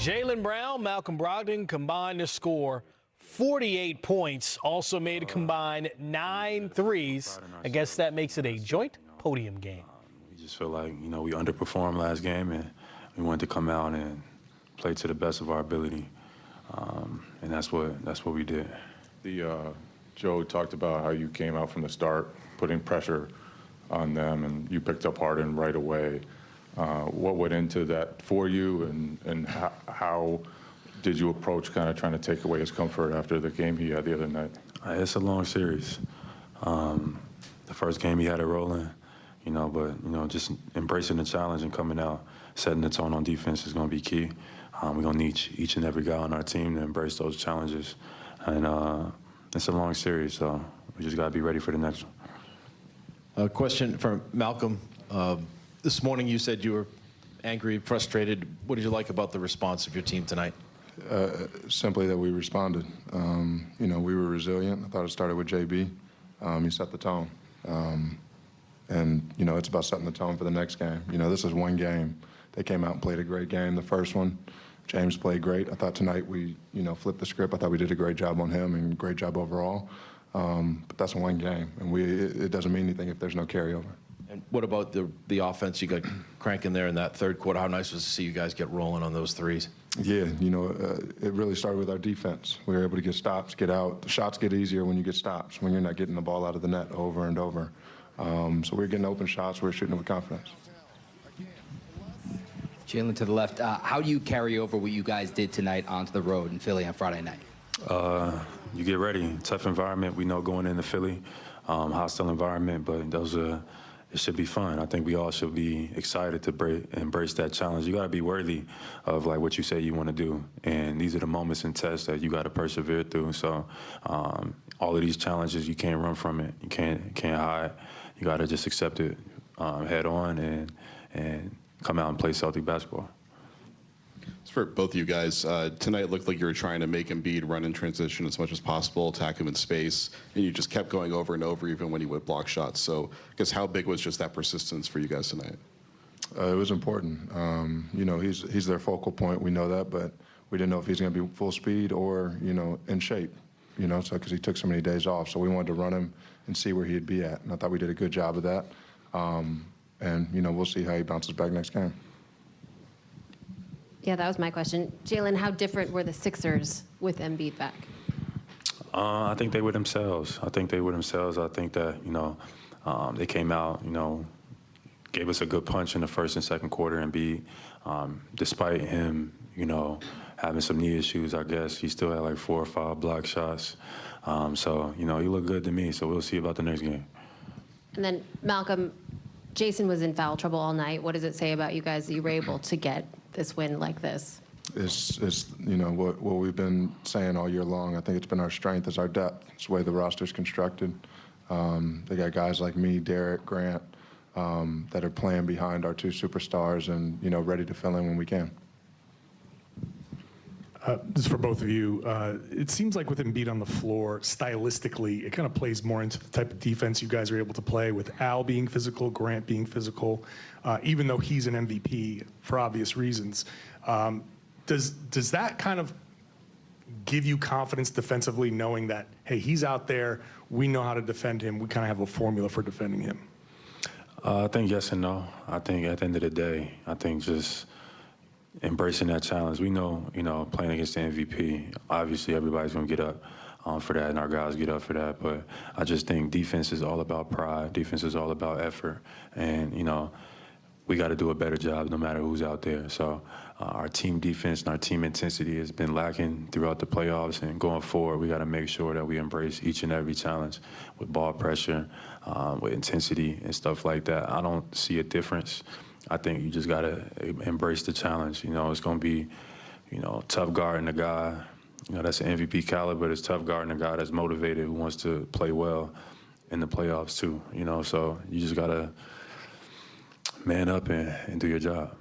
Jaylen Brown, Malcolm Brogdon combined to score 48 points, also made a combined 9 threes. I guess that makes it a joint podium game. We just feel like, we underperformed last game, and we wanted to come out and play to the best of our ability, and that's what we did. Joe talked about how you came out from the start, putting pressure on them, and you picked up Harden right away. What went into that for you, and how did you approach kind of trying to take away his comfort after the game he had the other night? It's a long series. The first game he had it rolling, but just embracing the challenge and coming out, setting the tone on defense is going to be key. We're going to need each and every guy on our team to embrace those challenges. And it's a long series, so we just got to be ready for the next one. A question from Malcolm. This morning you said you were angry, frustrated. What did you like about the response of your team tonight? Simply that we responded. We were resilient. I thought it started with JB. He set the tone. And it's about setting the tone for the next game. This is one game. They came out and played a great game. The first one, James played great. I thought tonight we, flipped the script. I thought we did a great job on him and great job overall. But that's one game, and it doesn't mean anything if there's no carryover. And what about the offense you got cranking there in that third quarter? How nice was to see you guys get rolling on those threes? Yeah, it really started with our defense. We were able to get stops, get out. The shots get easier when you get stops, when you're not getting the ball out of the net over and over. So we were getting open shots. We were shooting with confidence. Jaylen to the left. How do you carry over what you guys did tonight onto the road in Philly on Friday night? You get ready. Tough environment. We know going into Philly, hostile environment, but it should be fun. I think we all should be excited to embrace that challenge. You got to be worthy of what you say you want to do, and these are the moments and tests that you got to persevere through. So all of these challenges, you can't run from it. You can't hide. You got to just accept it head on and come out and play Celtic basketball. It's for both of you guys. Tonight it looked like you were trying to make Embiid run in transition as much as possible, attack him in space, and you just kept going over and over even when he would block shots. So I guess how big was just that persistence for you guys tonight? It was important. He's their focal point. We know that, but we didn't know if he's going to be full speed or, in shape, so because he took so many days off. So we wanted to run him and see where he'd be at. And I thought we did a good job of that. And, we'll see how he bounces back next game. Yeah, that was my question. Jaylen, how different were the Sixers with Embiid back? I think they were themselves. I think that, they came out, gave us a good punch in the first and second quarter. Embiid, despite him, having some knee issues, I guess, he still had 4 or 5 block shots. So, he looked good to me. So we'll see about the next game. And then, Malcolm, Jason was in foul trouble all night. What does it say about you guys that you were able to get this win like this? It's what we've been saying all year long. I think it's been our strength is our depth. It's the way the roster's constructed. They got guys like me, Derek, Grant, that are playing behind our 2 superstars and, ready to fill in when we can. This is for both of you. It seems like with Embiid on the floor, stylistically, it kind of plays more into the type of defense you guys are able to play with Al being physical, Grant being physical, even though he's an MVP for obvious reasons. Does that kind of give you confidence defensively, knowing that, hey, he's out there, we know how to defend him, we kind of have a formula for defending him? I think yes and no. I think at the end of the day, I think just embracing that challenge. We know, playing against the MVP, obviously everybody's going to get up for that, and our guys get up for that. But I just think defense is all about pride. Defense is all about effort. And, we got to do a better job no matter who's out there. So our team defense and our team intensity has been lacking throughout the playoffs. And going forward, we got to make sure that we embrace each and every challenge with ball pressure, with intensity and stuff like that. I don't see a difference. I think you just got to embrace the challenge. It's going to be, tough guarding a guy, that's an MVP caliber, but it's tough guarding a guy that's motivated, who wants to play well in the playoffs too, So you just got to man up and do your job.